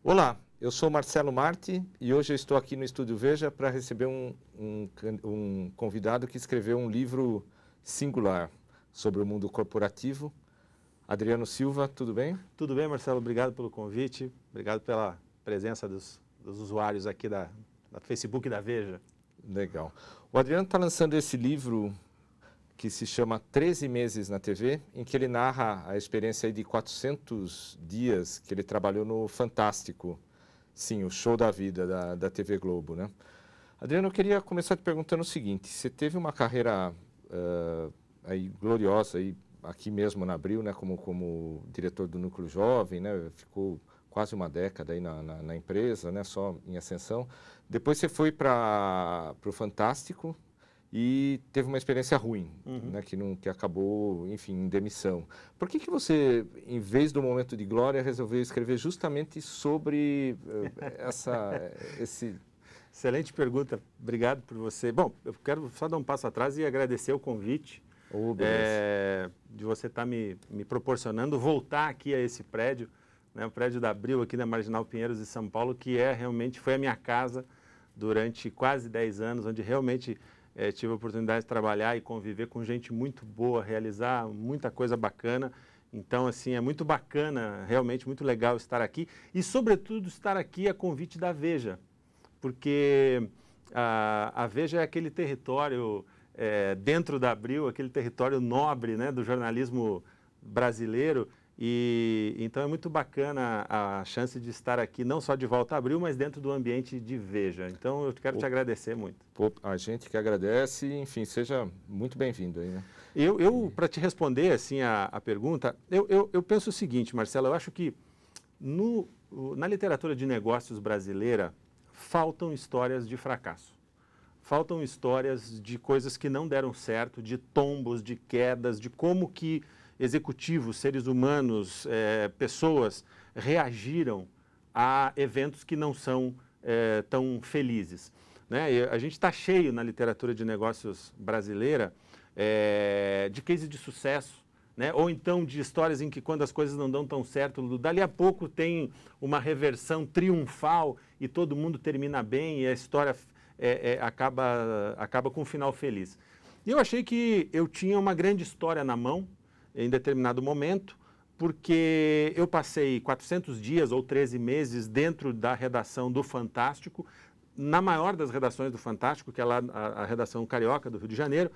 Olá, eu sou Marcelo Marti e hoje eu estou aqui no Estúdio Veja para receber um convidado que escreveu um livro singular sobre o mundo corporativo. Adriano Silva, tudo bem? Tudo bem, Marcelo. Obrigado pelo convite, obrigado pela presença dos usuários aqui da Facebook e da Veja. Legal. O Adriano está lançando esse livro que se chama 13 Meses na TV, em que ele narra a experiência aí de 400 dias que ele trabalhou no Fantástico, sim, o show da vida da TV Globo, né? Adriano, eu queria começar te perguntando o seguinte: você teve uma carreira aí gloriosa aí, aqui mesmo na Abril, né, como diretor do Núcleo Jovem, né, ficou quase uma década aí na empresa, né, só em ascensão. Depois você foi para o Fantástico e teve uma experiência ruim, né, que acabou, enfim, em demissão. Por que você, em vez do momento de glória, resolveu escrever justamente sobre esse... Excelente pergunta, obrigado por você. Bom, eu quero só dar um passo atrás e agradecer o convite de você estar me proporcionando voltar aqui a esse prédio, né, o prédio da Abril aqui na Marginal Pinheiros de São Paulo, que realmente foi a minha casa durante quase 10 anos, onde realmente tive a oportunidade de trabalhar e conviver com gente muito boa, realizar muita coisa bacana. Então, assim, é muito bacana, realmente muito legal estar aqui e, sobretudo, estar aqui a convite da Veja, porque a Veja é aquele território dentro da Abril, aquele território nobre, né, do jornalismo brasileiro. E então é muito bacana a chance de estar aqui, não só de volta a Abril, mas dentro do ambiente de Veja. Então eu quero te agradecer muito. A gente que agradece, enfim, seja muito bem-vindo aí, né? Para te responder assim a pergunta, eu penso o seguinte, Marcelo, eu acho que na literatura de negócios brasileira faltam histórias de fracasso. Faltam histórias de coisas que não deram certo, de tombos, de quedas, de como que executivos, seres humanos, pessoas reagiram a eventos que não são tão felizes, né? E a gente está cheio na literatura de negócios brasileira de cases de sucesso, né? Ou então de histórias em que quando as coisas não dão tão certo, dali a pouco tem uma reversão triunfal e todo mundo termina bem e a história acaba com um final feliz. E eu achei que eu tinha uma grande história na mão em determinado momento, porque eu passei 400 dias ou 13 meses dentro da redação do Fantástico, na maior das redações do Fantástico, que é lá a redação carioca do Rio de Janeiro.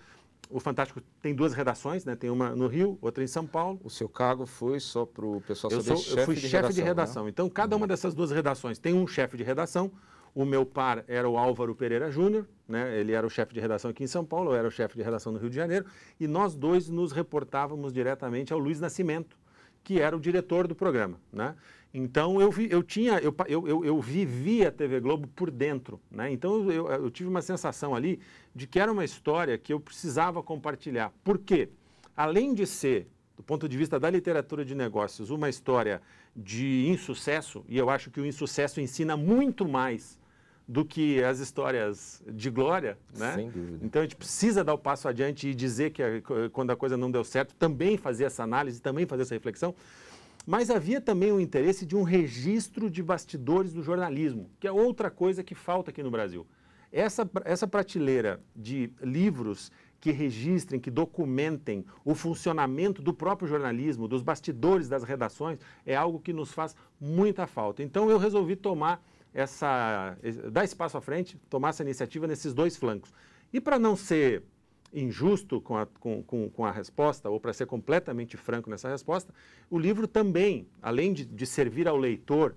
O Fantástico tem duas redações, né? Tem uma no Rio, outra em São Paulo. O seu cargo foi só para o pessoal saber Eu fui chefe de redação. Né? Então, cada uma dessas duas redações tem um chefe de redação. O meu par era o Álvaro Pereira Júnior, né? Ele era o chefe de redação aqui em São Paulo, eu era o chefe de redação no Rio de Janeiro, e nós dois nos reportávamos diretamente ao Luiz Nascimento, que era o diretor do programa, né? Então eu vivi a TV Globo por dentro, né? Então eu tive uma sensação ali de que era uma história que eu precisava compartilhar. Por quê? Além de ser, do ponto de vista da literatura de negócios, uma história de insucesso, e eu acho que o insucesso ensina muito mais do que as histórias de glória, né? Sem dúvida. Então a gente precisa dar o passo adiante e dizer que quando a coisa não deu certo, também fazer essa análise, também fazer essa reflexão. Mas havia também o interesse de um registro de bastidores do jornalismo, que é outra coisa que falta aqui no Brasil. Essa prateleira de livros que registrem, que documentem o funcionamento do próprio jornalismo, dos bastidores das redações, é algo que nos faz muita falta. Então eu resolvi dar esse passo à frente, tomar essa iniciativa nesses dois flancos. E para não ser injusto com a resposta, ou para ser completamente franco nessa resposta, o livro também, além de servir ao leitor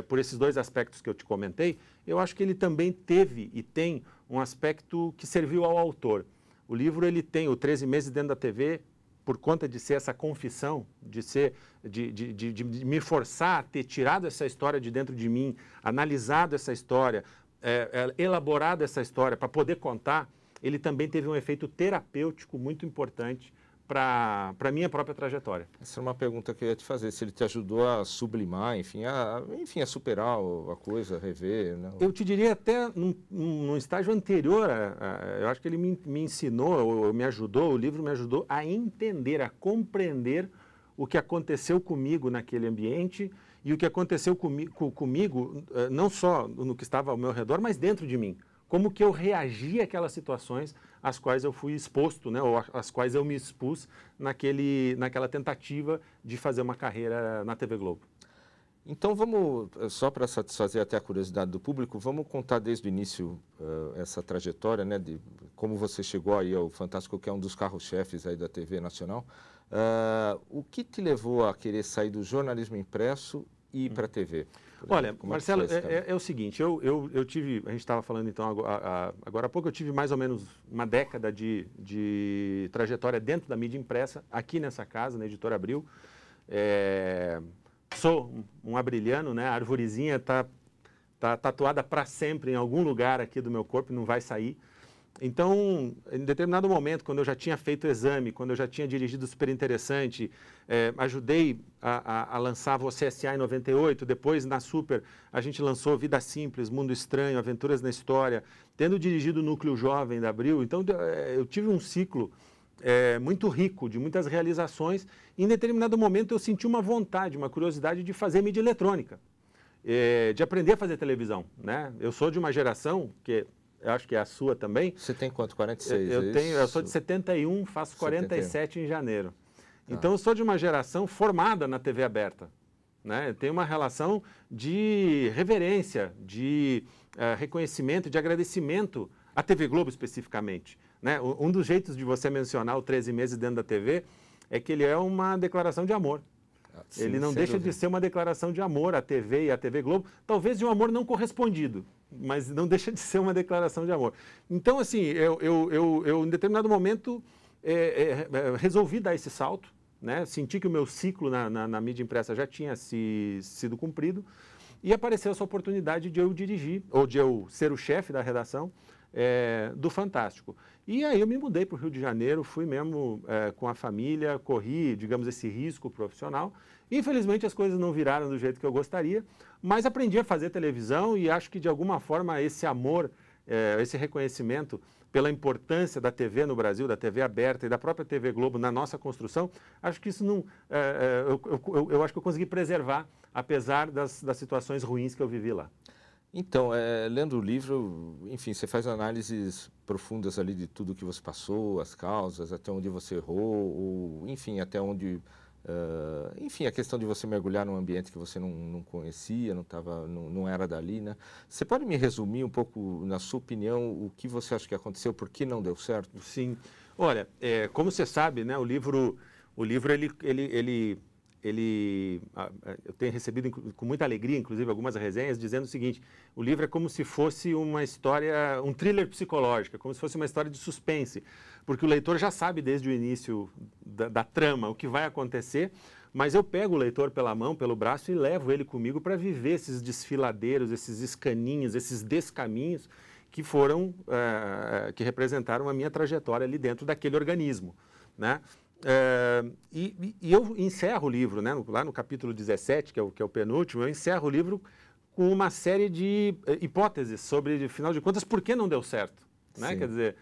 por esses dois aspectos que eu te comentei, eu acho que ele também teve e tem um aspecto que serviu ao autor. O livro ele tem o 13 meses dentro da TV, por conta de ser essa confissão, de me forçar a ter tirado essa história de dentro de mim, analisado essa história, elaborado essa história para poder contar. Ele também teve um efeito terapêutico muito importante para a minha própria trajetória. Essa é uma pergunta que eu ia te fazer, se ele te ajudou a sublimar, enfim, a superar a coisa, a rever, né? Eu te diria até num estágio anterior, eu acho que ele me ensinou, ou me ajudou, o livro me ajudou a entender, a compreender o que aconteceu comigo naquele ambiente e o que aconteceu comigo, não só no que estava ao meu redor, mas dentro de mim. Como que eu reagi àquelas situações às quais eu fui exposto, né, ou às quais eu me expus naquela tentativa de fazer uma carreira na TV Globo. Então vamos, só para satisfazer até a curiosidade do público, vamos contar desde o início essa trajetória, né, de como você chegou aí ao Fantástico, que é um dos carros-chefes aí da TV Nacional. O que te levou a querer sair do jornalismo impresso e ir para a TV? Olha, Marcelo, é o seguinte, eu tive, a gente estava falando então agora há pouco, eu tive mais ou menos uma década de trajetória dentro da mídia impressa, aqui nessa casa, na Editora Abril. Sou um abriliano, né? A arvorezinha tá tatuada para sempre em algum lugar aqui do meu corpo, não vai sair. Então, em determinado momento, quando eu já tinha feito o exame, quando eu já tinha dirigido Super Interessante, ajudei a lançar a CSA em 98, depois na Super a gente lançou Vida Simples, Mundo Estranho, Aventuras na História, tendo dirigido o Núcleo Jovem da Abril. Então, eu tive um ciclo muito rico, de muitas realizações. Em determinado momento eu senti uma vontade, uma curiosidade de fazer mídia eletrônica, de aprender a fazer televisão, né? Eu sou de uma geração que eu acho que é a sua também. Você tem quanto? 46? Eu sou de 71, faço 47 em janeiro. Então eu sou de uma geração formada na TV aberta, né? Eu tenho uma relação de reverência, de reconhecimento, de agradecimento à TV Globo especificamente, né? Um dos jeitos de você mencionar o 13 meses dentro da TV é que ele é uma declaração de amor. Sim, ele não deixa de ser uma declaração de amor à TV e à TV Globo, talvez de um amor não correspondido, mas não deixa de ser uma declaração de amor. Então, assim, eu em determinado momento resolvi dar esse salto, né? Senti que o meu ciclo na mídia impressa já tinha sido cumprido e apareceu essa oportunidade de eu dirigir, ou de eu ser o chefe da redação do Fantástico. E aí eu me mudei para o Rio de Janeiro, fui mesmo com a família, corri, digamos, esse risco profissional. Infelizmente as coisas não viraram do jeito que eu gostaria, mas aprendi a fazer televisão e acho que de alguma forma esse amor, esse reconhecimento pela importância da TV no Brasil, da TV aberta e da própria TV Globo na nossa construção, acho que isso não, eu acho que eu consegui preservar, apesar das situações ruins que eu vivi lá. Então, lendo o livro, enfim, você faz análises profundas ali de tudo que você passou, as causas, até onde você errou, ou, enfim, até onde... enfim, a questão de você mergulhar num ambiente que você não conhecia, não era dali, né? Você pode me resumir um pouco, na sua opinião, o que você acha que aconteceu, por que não deu certo? Sim. Olha, como você sabe, né, o livro eu tenho recebido com muita alegria, inclusive, algumas resenhas dizendo o seguinte: o livro é como se fosse uma história, um thriller psicológico, como se fosse uma história de suspense, porque o leitor já sabe desde o início da trama o que vai acontecer, mas eu pego o leitor pela mão, pelo braço e levo ele comigo para viver esses desfiladeiros, esses escaninhos, esses descaminhos que foram, que representaram a minha trajetória ali dentro daquele organismo, né? E eu encerro o livro, né, lá no capítulo 17, que é o penúltimo, eu encerro o livro com uma série de hipóteses sobre, afinal de contas, por que não deu certo, né? Quer dizer,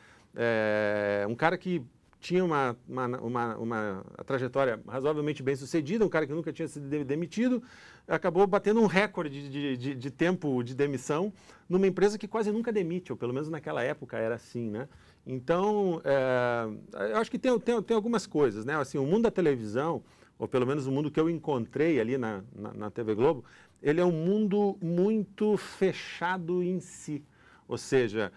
um cara que tinha uma trajetória razoavelmente bem sucedida, um cara que nunca tinha sido demitido, acabou batendo um recorde de tempo de demissão numa empresa que quase nunca demite, ou pelo menos naquela época era assim, né? Então, eu acho que tem algumas coisas, né? Assim, o mundo da televisão, ou pelo menos o mundo que eu encontrei ali na TV Globo, ele é um mundo muito fechado em si. Ou seja,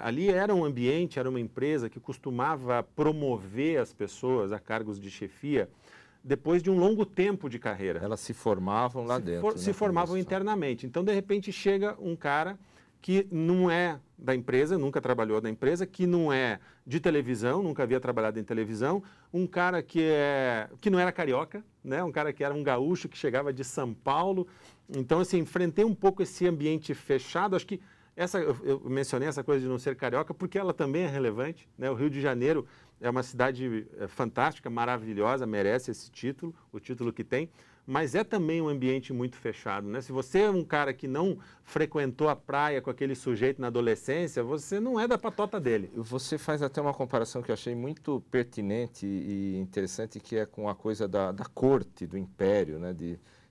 ali era um ambiente, era uma empresa que costumava promover as pessoas a cargos de chefia depois de um longo tempo de carreira. Elas se formavam lá dentro. Se formavam internamente. Então, de repente, chega um cara que não é da empresa, nunca trabalhou na empresa, que não é de televisão, nunca havia trabalhado em televisão, um cara que não era carioca, né? Um cara que era um gaúcho, que chegava de São Paulo. Então, assim, enfrentei um pouco esse ambiente fechado. Acho que eu mencionei essa coisa de não ser carioca porque ela também é relevante, né? O Rio de Janeiro é uma cidade fantástica, maravilhosa, merece esse título, o título que tem, mas é também um ambiente muito fechado, né? Se você é um cara que não frequentou a praia com aquele sujeito na adolescência, você não é da patota dele. Você faz até uma comparação que eu achei muito pertinente e interessante, que é com a coisa da corte, do império, né?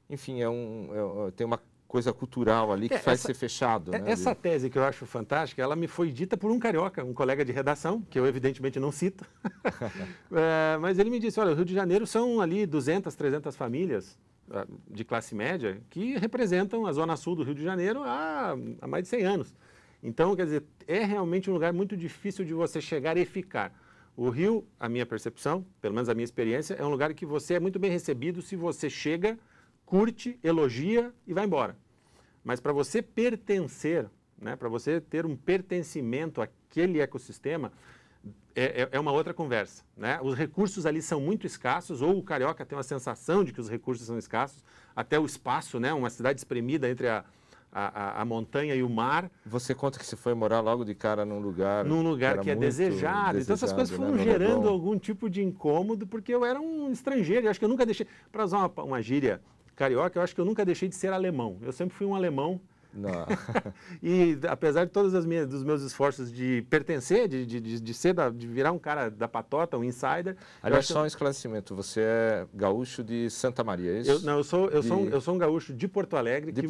enfim, tem uma coisa cultural ali que faz ser fechado. Né? Essa tese que eu acho fantástica, ela me foi dita por um carioca, um colega de redação, que eu evidentemente não cito, mas ele me disse, olha, o Rio de Janeiro são ali 200, 300 famílias de classe média que representam a zona sul do Rio de Janeiro há mais de 100 anos. Então, quer dizer, é realmente um lugar muito difícil de você chegar e ficar. O Rio, a minha percepção, pelo menos a minha experiência, é um lugar que você é muito bem recebido se você chega, curte, elogia e vai embora. Mas para você pertencer, né, para você ter um pertencimento àquele ecossistema, é uma outra conversa. Né? Os recursos ali são muito escassos, ou o carioca tem uma sensação de que os recursos são escassos, até o espaço, né, uma cidade espremida entre a montanha e o mar. Você conta que você foi morar logo de cara num lugar que é desejado. Então essas coisas foram gerando algum tipo de incômodo, porque eu era um estrangeiro. Eu acho que eu nunca deixei, para usar uma gíria carioca, eu acho que eu nunca deixei de ser alemão. Eu sempre fui um alemão. Não. E apesar de todos dos meus esforços de pertencer, de virar um cara da patota, um insider... Aliás, só um esclarecimento, você é gaúcho de Santa Maria, é isso? Eu sou um gaúcho de Porto Alegre, que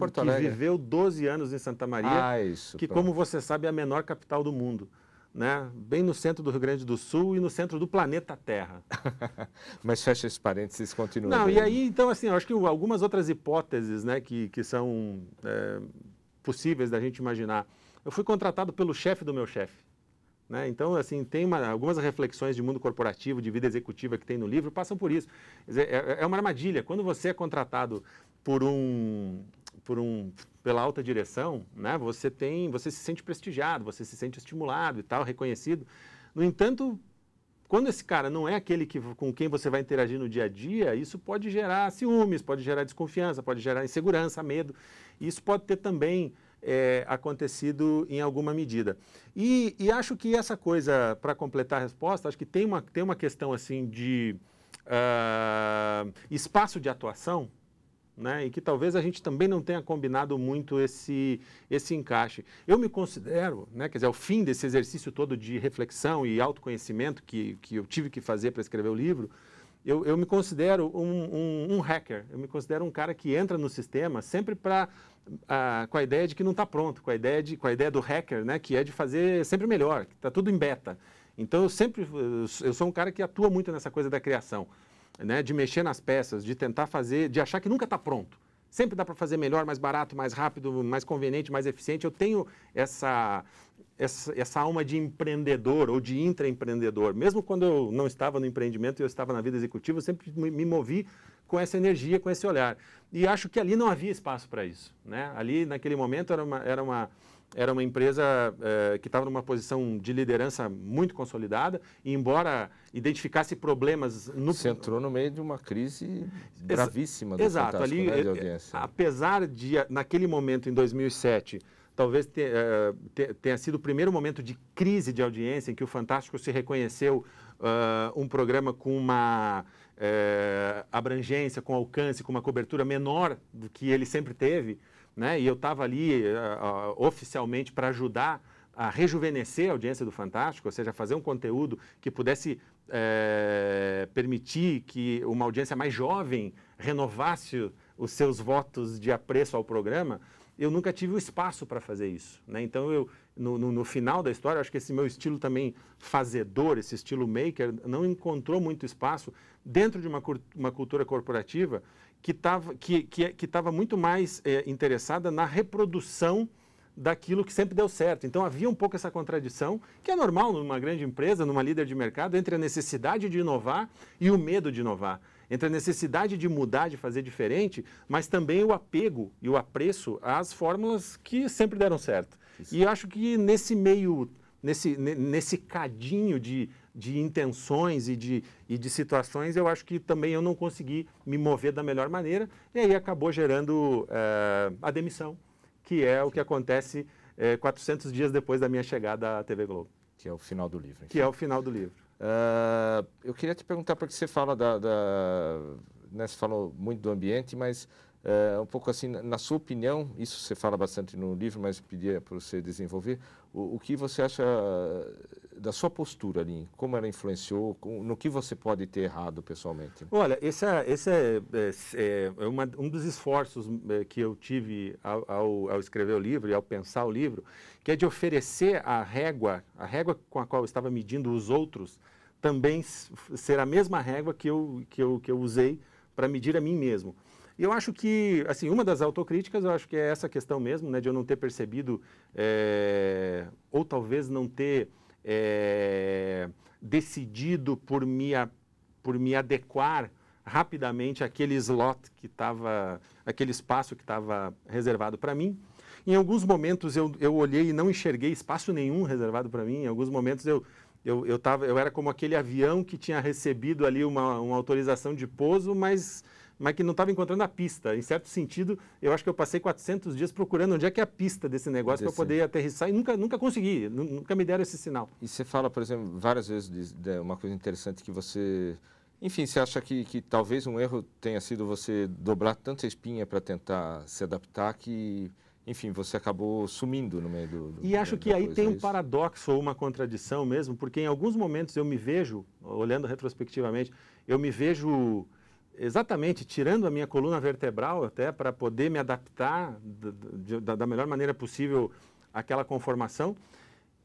viveu 12 anos em Santa Maria, que como você sabe é a menor capital do mundo. Né? Bem no centro do Rio Grande do Sul e no centro do planeta Terra. Mas fecha esse parênteses, continua. Não, e aí, então, assim, eu acho que algumas outras hipóteses, né, que são possíveis da gente imaginar. Eu fui contratado pelo chefe do meu chefe. Né? Então, assim, tem algumas reflexões de mundo corporativo, de vida executiva que tem no livro, passam por isso. Quer dizer, é uma armadilha. Quando você é contratado pela alta direção, né, você se sente prestigiado, você se sente estimulado e tal, reconhecido. No entanto, quando esse cara não é aquele com quem você vai interagir no dia a dia, isso pode gerar ciúmes, pode gerar desconfiança, pode gerar insegurança, medo. Isso pode ter também acontecido em alguma medida. E acho que essa coisa, para completar a resposta, acho que tem uma questão assim de espaço de atuação, né, e que talvez a gente também não tenha combinado muito esse encaixe. Eu me considero, né, quer dizer, ao fim desse exercício todo de reflexão e autoconhecimento que eu tive que fazer para escrever o livro, eu me considero um hacker, eu me considero um cara que entra no sistema sempre com a ideia de que não está pronto, com a ideia do hacker, né, que é de fazer sempre melhor, que está tudo em beta. Então eu sou um cara que atua muito nessa coisa da criação. Né, de mexer nas peças, de tentar fazer, de achar que nunca está pronto. Sempre dá para fazer melhor, mais barato, mais rápido, mais conveniente, mais eficiente. Eu tenho essa alma de empreendedor ou de intraempreendedor. Mesmo quando eu não estava no empreendimento e eu estava na vida executiva, eu sempre me movi com essa energia, com esse olhar. E acho que ali não havia espaço para isso. Né? Ali, naquele momento, era uma empresa que estava numa posição de liderança muito consolidada, e embora identificasse problemas... Você entrou no meio de uma crise gravíssima do Exato, Fantástico, ali, né, de audiência. Apesar de, naquele momento, em 2007, talvez tenha sido o primeiro momento de crise de audiência em que o Fantástico se reconheceu um programa com uma abrangência, com alcance, com uma cobertura menor do que ele sempre teve, né? E eu estava ali oficialmente para ajudar a rejuvenescer a audiência do Fantástico, ou seja, fazer um conteúdo que pudesse permitir que uma audiência mais jovem renovasse os seus votos de apreço ao programa. Eu nunca tive o espaço para fazer isso. Né? Então, no final da história, acho que esse meu estilo também fazedor, esse estilo maker, não encontrou muito espaço dentro de uma cultura corporativa que estava muito mais interessada na reprodução daquilo que sempre deu certo. Então, havia um pouco essa contradição, que é normal numa grande empresa, numa líder de mercado, entre a necessidade de inovar e o medo de inovar. Entre a necessidade de mudar, de fazer diferente, mas também o apego e o apreço às fórmulas que sempre deram certo. Isso. E acho que nesse meio, nesse cadinho de intenções e de situações, eu acho que também eu não consegui me mover da melhor maneira, e aí acabou gerando a demissão, que é o que acontece 400 dias depois da minha chegada à TV Globo. Que é o final do livro. Enfim. Que é o final do livro. Eu queria te perguntar, porque você fala né, você falou muito do ambiente, mas um pouco assim, na sua opinião, isso você fala bastante no livro, mas pedia para você desenvolver, o que você acha da sua postura ali, como ela influenciou, no que você pode ter errado pessoalmente? Olha, esse é um dos esforços que eu tive ao escrever o livro e ao pensar o livro, que é de oferecer a régua com a qual eu estava medindo os outros, também ser a mesma régua que eu usei para medir a mim mesmo. E eu acho que, assim, uma das autocríticas, eu acho que é essa questão mesmo, né, de eu não ter percebido, ou talvez não ter decidido por me adequar rapidamente àquele slot que estava, aquele espaço que estava reservado para mim. Em alguns momentos eu olhei e não enxerguei espaço nenhum reservado para mim. Em alguns momentos eu era como aquele avião que tinha recebido ali uma autorização de pouso, mas que não estava encontrando a pista. Em certo sentido, eu acho que eu passei 400 dias procurando onde é que é a pista desse negócio para poder aterrissar e nunca consegui, nunca me deram esse sinal. E você fala, por exemplo, várias vezes de uma coisa interessante que você... Enfim, você acha que talvez um erro tenha sido você dobrar tanta espinha para tentar se adaptar que, enfim, você acabou sumindo no meio do E acho que aí tem um paradoxo ou uma contradição mesmo, porque em alguns momentos eu me vejo, olhando retrospectivamente, eu me vejo exatamente tirando a minha coluna vertebral até para poder me adaptar da melhor maneira possível àquela conformação.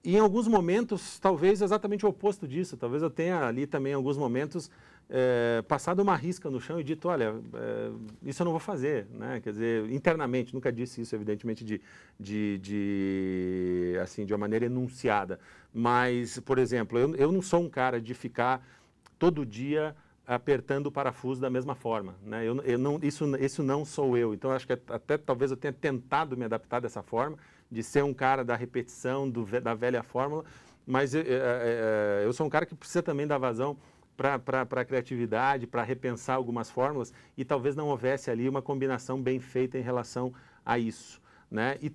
E em alguns momentos, talvez exatamente o oposto disso. Talvez eu tenha ali também, em alguns momentos, passado uma risca no chão e dito, olha, isso eu não vou fazer, né? Quer dizer, internamente, nunca disse isso, evidentemente, de uma maneira enunciada. Mas, por exemplo, eu não sou um cara de ficar todo dia apertando o parafuso da mesma forma, né? Isso não sou eu. Então, acho que até talvez eu tenha tentado me adaptar dessa forma, de ser um cara da repetição, da velha fórmula, mas eu sou um cara que precisa também dar vazão para a criatividade, para repensar algumas fórmulas, e talvez não houvesse ali uma combinação bem feita em relação a isso, né? E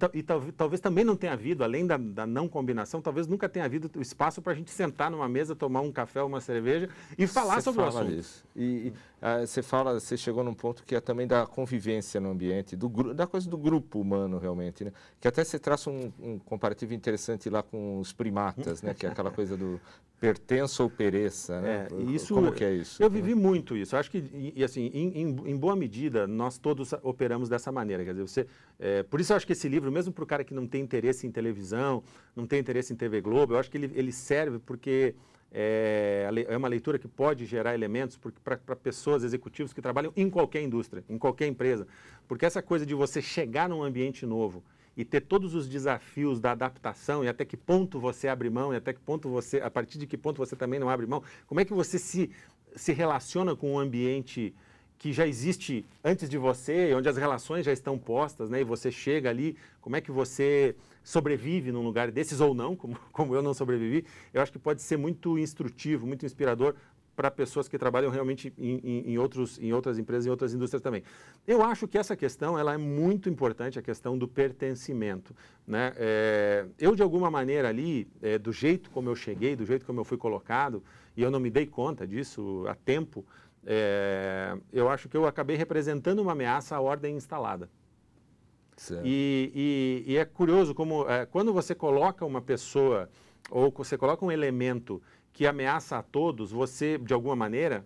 talvez também não tenha havido, além da não combinação, talvez nunca tenha havido o espaço para a gente sentar numa mesa, tomar um café ou uma cerveja e falar sobre o assunto. Isso. E você chegou num ponto que é também da convivência no ambiente, da coisa do grupo humano realmente, né? Que até você traça um comparativo interessante lá com os primatas, né? Que é aquela coisa do pertença ou pereça, né? Como que é isso? Eu vivi muito isso. Acho que, assim, em boa medida, nós todos operamos dessa maneira. Quer dizer, por isso eu acho que esse livro, mesmo para o cara que não tem interesse em televisão, não tem interesse em TV Globo, eu acho que ele serve porque é uma leitura que pode gerar elementos para pessoas, executivos que trabalham em qualquer indústria, em qualquer empresa. Porque essa coisa de você chegar num ambiente novo e ter todos os desafios da adaptação e até que ponto você abre mão e até que ponto a partir de que ponto você também não abre mão, como é que você se relaciona com um ambiente que já existe antes de você, onde as relações já estão postas, né, e você chega ali, como é que você sobrevive num lugar desses ou não, como eu não sobrevivi, eu acho que pode ser muito instrutivo, muito inspirador para pessoas que trabalham realmente em outras empresas, em outras indústrias também. Eu acho que essa questão ela é muito importante, a questão do pertencimento, né? Eu, de alguma maneira ali, do jeito como eu cheguei, do jeito como eu fui colocado, e eu não me dei conta disso a tempo, eu acho que eu acabei representando uma ameaça à ordem instalada. E é curioso como, quando você coloca uma pessoa, ou você coloca um elemento que ameaça a todos, você, de alguma maneira,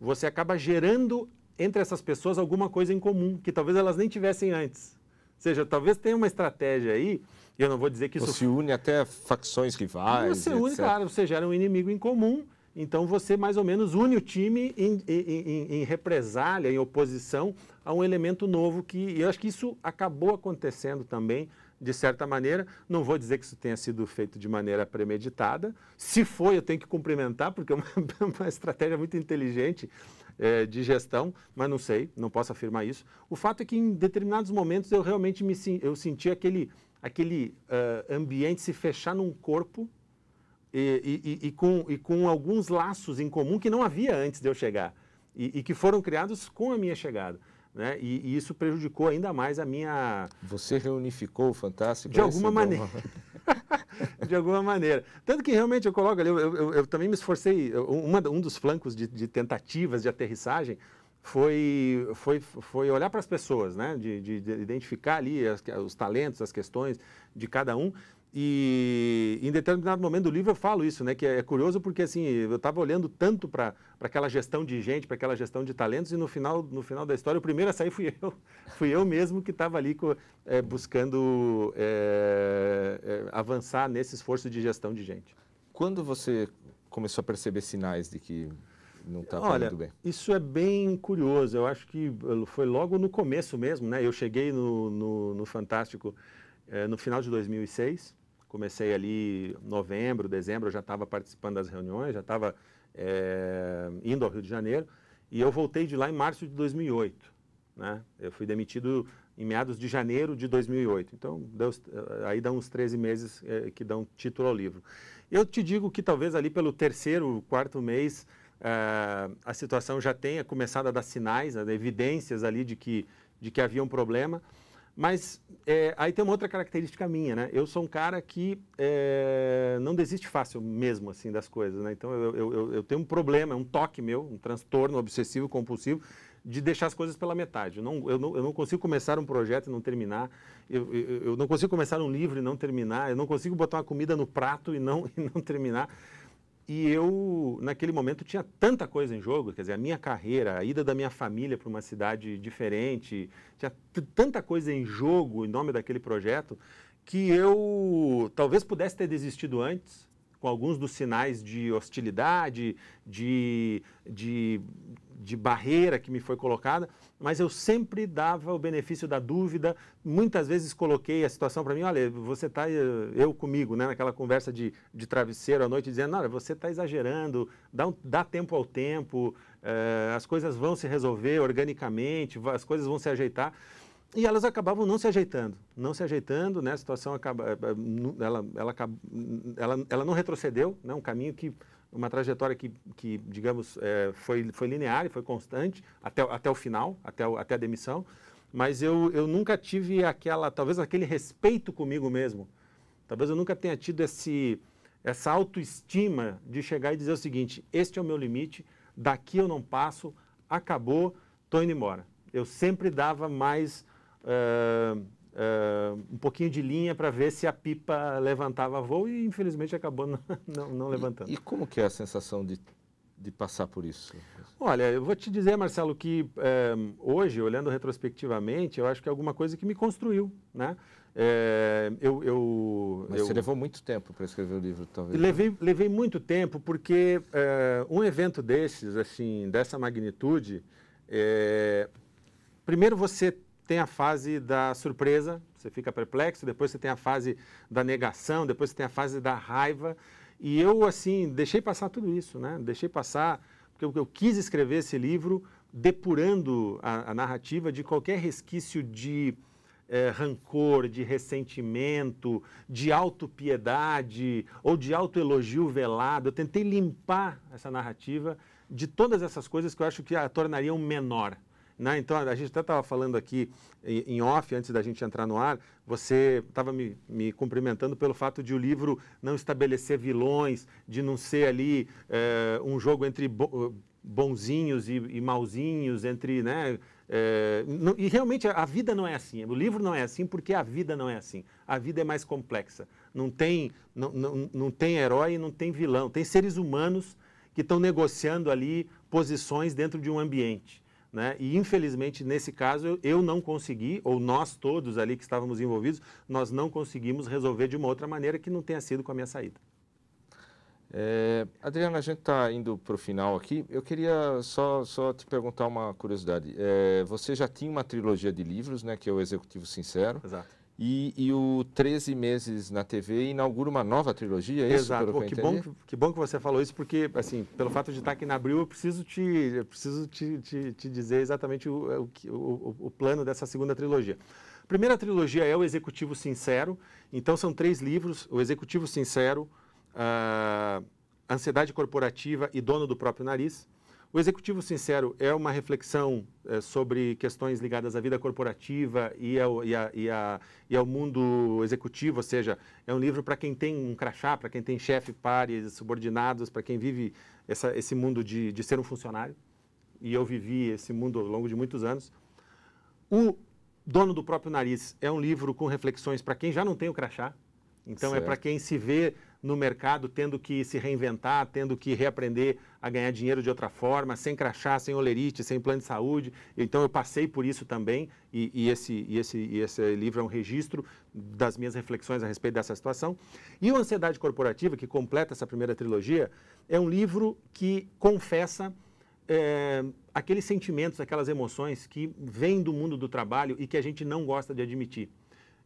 você acaba gerando entre essas pessoas alguma coisa em comum, que talvez elas nem tivessem antes. Ou seja, talvez tenha uma estratégia aí, e eu não vou dizer que isso... Você une até facções rivais, Você une, claro, você gera um inimigo em comum, então você mais ou menos une o time em represália, em oposição a um elemento novo que... Eu acho que isso acabou acontecendo também, de certa maneira. Não vou dizer que isso tenha sido feito de maneira premeditada. Se foi, eu tenho que cumprimentar, porque é uma estratégia muito inteligente de gestão, mas não sei, não posso afirmar isso. O fato é que em determinados momentos eu realmente eu senti aquele ambiente se fechar num corpo e com alguns laços em comum que não havia antes de eu chegar e que foram criados com a minha chegada. Né? E isso prejudicou ainda mais a minha... Você reunificou o Fantástico? De alguma maneira. De alguma maneira. Tanto que realmente eu coloco ali, eu também me esforcei, um dos flancos de tentativas de aterrissagem foi olhar para as pessoas, né? De identificar ali os talentos, as questões de cada um E em determinado momento do livro eu falo isso, né? Que é curioso porque assim, eu estava olhando tanto para aquela gestão de gente, para aquela gestão de talentos, e no final da história, o primeiro a sair fui eu. Fui eu mesmo que estava ali buscando avançar nesse esforço de gestão de gente. Quando você começou a perceber sinais de que não estava indo bem? Isso é bem curioso. Eu acho que foi logo no começo mesmo, né? Eu cheguei no Fantástico no final de 2006. Comecei ali em novembro, dezembro, eu já estava participando das reuniões, já estava indo ao Rio de Janeiro, e eu voltei de lá em março de 2008. Né? Eu fui demitido em meados de janeiro de 2008. Então, aí dá uns 13 meses que dão título ao livro. Eu te digo que talvez ali pelo terceiro, quarto mês, a situação já tenha começado a dar sinais, evidências ali de que havia um problema. Mas aí tem uma outra característica minha, né? Eu sou um cara que não desiste fácil mesmo, assim, das coisas, né? Então, eu tenho um problema, um toque meu, um transtorno obsessivo compulsivo de deixar as coisas pela metade. Eu não consigo começar um projeto e não terminar. Eu não consigo começar um livro e não terminar. Eu não consigo botar uma comida no prato e não terminar. E eu, naquele momento, tinha tanta coisa em jogo, quer dizer, a minha carreira, a ida da minha família para uma cidade diferente, tinha tanta coisa em jogo em nome daquele projeto, que eu talvez pudesse ter desistido antes, com alguns dos sinais de hostilidade, de barreira que me foi colocada, mas eu sempre dava o benefício da dúvida. Muitas vezes coloquei a situação para mim, olha, você está, eu comigo, né, naquela conversa de travesseiro à noite, dizendo, olha, você está exagerando, dá tempo ao tempo, as coisas vão se resolver organicamente, as coisas vão se ajeitar. E elas acabavam não se ajeitando, né? A situação ela não retrocedeu, né? Um caminho uma trajetória que digamos, foi linear e foi constante até o final, até a demissão, mas eu nunca tive talvez aquele respeito comigo mesmo, talvez eu nunca tenha tido essa autoestima de chegar e dizer o seguinte, este é o meu limite, daqui eu não passo, acabou, estou indo embora. Eu sempre dava mais um pouquinho de linha para ver se a pipa levantava voo e infelizmente acabou não levantando. E como que é a sensação de passar por isso? Olha, eu vou te dizer, Marcelo, que hoje, olhando retrospectivamente, eu acho que é alguma coisa que me construiu, né? Mas você levou muito tempo para escrever o livro, talvez? Levei muito tempo porque um evento desses, assim, dessa magnitude, primeiro você tem a fase da surpresa, você fica perplexo, depois você tem a fase da negação, depois você tem a fase da raiva. E eu, assim, deixei passar tudo isso, né? Deixei passar, porque eu quis escrever esse livro depurando a narrativa de qualquer resquício de rancor, de ressentimento, de autopiedade ou de autoelogio velado. Eu tentei limpar essa narrativa de todas essas coisas que eu acho que a tornariam menor. Né? Então, a gente até estava falando aqui em off, antes da gente entrar no ar, você estava me cumprimentando pelo fato de o livro não estabelecer vilões, de não ser ali um jogo entre bonzinhos e mauzinhos, entre, né? E realmente a vida não é assim, o livro não é assim porque a vida não é assim. A vida é mais complexa. Não tem herói e não tem vilão. Tem seres humanos que estão negociando ali posições dentro de um ambiente. Né? E, infelizmente, nesse caso, eu não consegui, ou nós todos ali que estávamos envolvidos, nós não conseguimos resolver de uma outra maneira que não tenha sido com a minha saída. Adriano, a gente está indo para o final aqui. Eu queria só te perguntar uma curiosidade. Você já tinha uma trilogia de livros, né, que é o Executivo Sincero. Exato. E o 13 Meses na TV inaugura uma nova trilogia, é isso? Exato. Pô, que bom que você falou isso, porque, assim, pelo fato de estar aqui na Abril, eu preciso te dizer exatamente o plano dessa segunda trilogia. A primeira trilogia é o Executivo Sincero, então são 3 livros, o Executivo Sincero, Ansiedade Corporativa e Dono do Próprio Nariz. O Executivo Sincero é uma reflexão sobre questões ligadas à vida corporativa e ao mundo executivo, ou seja, é um livro para quem tem um crachá, para quem tem chefe, pares, subordinados, para quem vive esse mundo de ser um funcionário. E eu vivi esse mundo ao longo de muitos anos. O Dono do Próprio Nariz é um livro com reflexões para quem já não tem o crachá. Então, certo. é para quem se vê no mercado tendo que se reinventar, tendo que reaprender a ganhar dinheiro de outra forma, sem crachá, sem olerite, sem plano de saúde. Então, eu passei por isso também, e esse livro é um registro das minhas reflexões a respeito dessa situação. E o Ansiedade Corporativa, que completa essa primeira trilogia, é um livro que confessa aqueles sentimentos, aquelas emoções que vêm do mundo do trabalho e que a gente não gosta de admitir.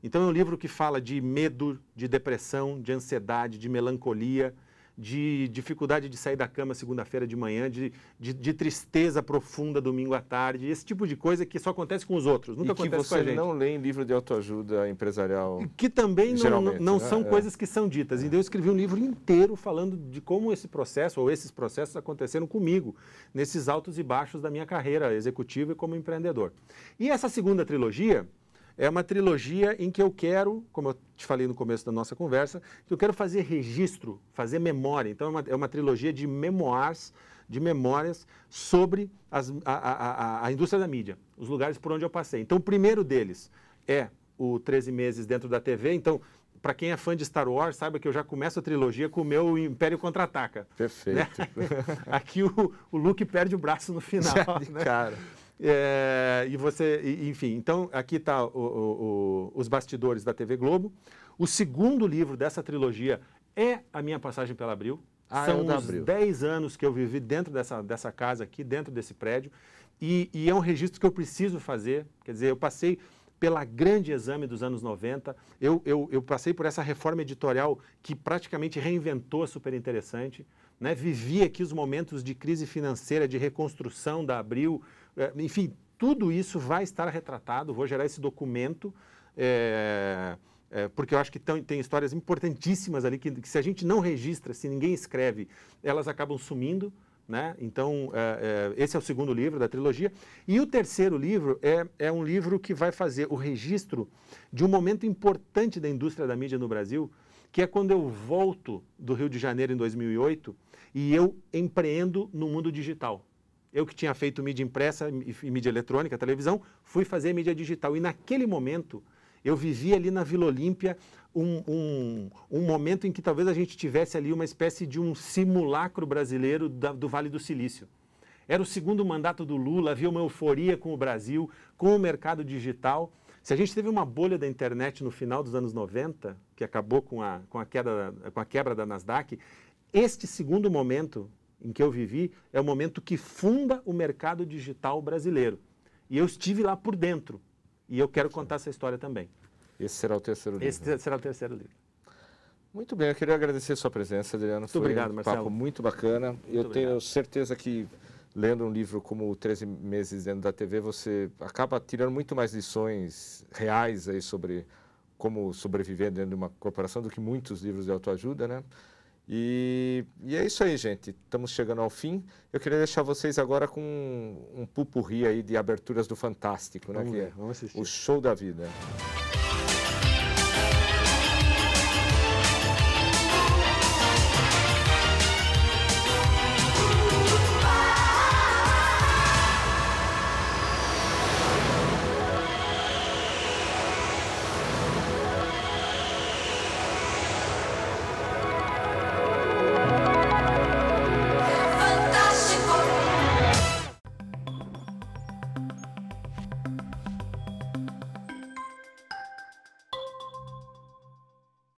Então é um livro que fala de medo, de depressão, de ansiedade, de melancolia, de dificuldade de sair da cama segunda-feira de manhã, de tristeza profunda domingo à tarde, esse tipo de coisa que só acontece com os outros, nunca acontece com a gente. E que você não lê em livro de autoajuda empresarial. Que também não né? são coisas que são ditas. Então eu escrevi um livro inteiro falando de como esse processo, ou esses processos aconteceram comigo, nesses altos e baixos da minha carreira executiva e como empreendedor. E essa segunda trilogia é uma trilogia em que eu quero, como eu te falei no começo da nossa conversa, que eu quero fazer registro, fazer memória. Então é uma trilogia de memórias sobre a indústria da mídia, os lugares por onde eu passei. Então o primeiro deles é o 13 meses dentro da TV. Então, para quem é fã de Star Wars, saiba que eu já começo a trilogia com o meu Império Contra-Ataca. Perfeito. Né? Aqui o Luke perde o braço no final. Né? Cara. Enfim, então aqui está os bastidores da TV Globo. O segundo livro dessa trilogia é a minha passagem pela Abril. São os 10 anos que eu vivi dentro dessa casa aqui, dentro desse prédio. E é um registro que eu preciso fazer. Quer dizer, eu passei pela grande exame dos anos 90, eu passei por essa reforma editorial que praticamente reinventou a Super Interessante, né? Vivi aqui os momentos de crise financeira, de reconstrução da Abril, enfim, tudo isso vai estar retratado, vou gerar esse documento, porque eu acho que tem histórias importantíssimas ali que se a gente não registra, se ninguém escreve, elas acabam sumindo. Né? Então, esse é o segundo livro da trilogia. E o terceiro livro é um livro que vai fazer o registro de um momento importante da indústria da mídia no Brasil, que é quando eu volto do Rio de Janeiro em 2008 e eu empreendo no mundo digital. Eu que tinha feito mídia impressa e mídia eletrônica, televisão, fui fazer mídia digital. E naquele momento, eu vivi ali na Vila Olímpia um momento em que talvez a gente tivesse ali uma espécie de um simulacro brasileiro do Vale do Silício. Era o segundo mandato do Lula, havia uma euforia com o Brasil, com o mercado digital. Se a gente teve uma bolha da internet no final dos anos 90, que acabou com a quebra da Nasdaq, este segundo momento em que eu vivi é o momento que funda o mercado digital brasileiro. E eu estive lá por dentro. E eu quero contar essa história também. Esse será o terceiro livro. Esse será o terceiro livro. Muito bem, eu queria agradecer a sua presença, Adriano. Muito obrigado, Marcelo. Foi um papo muito bacana. Eu tenho certeza que, lendo um livro como o 13 meses dentro da TV, você acaba tirando muito mais lições reais aí sobre como sobreviver dentro de uma corporação do que muitos livros de autoajuda, né? E é isso aí, gente. Estamos chegando ao fim. Eu queria deixar vocês agora com um pupurri aí de aberturas do Fantástico, né? Vamos assistir. O show da vida.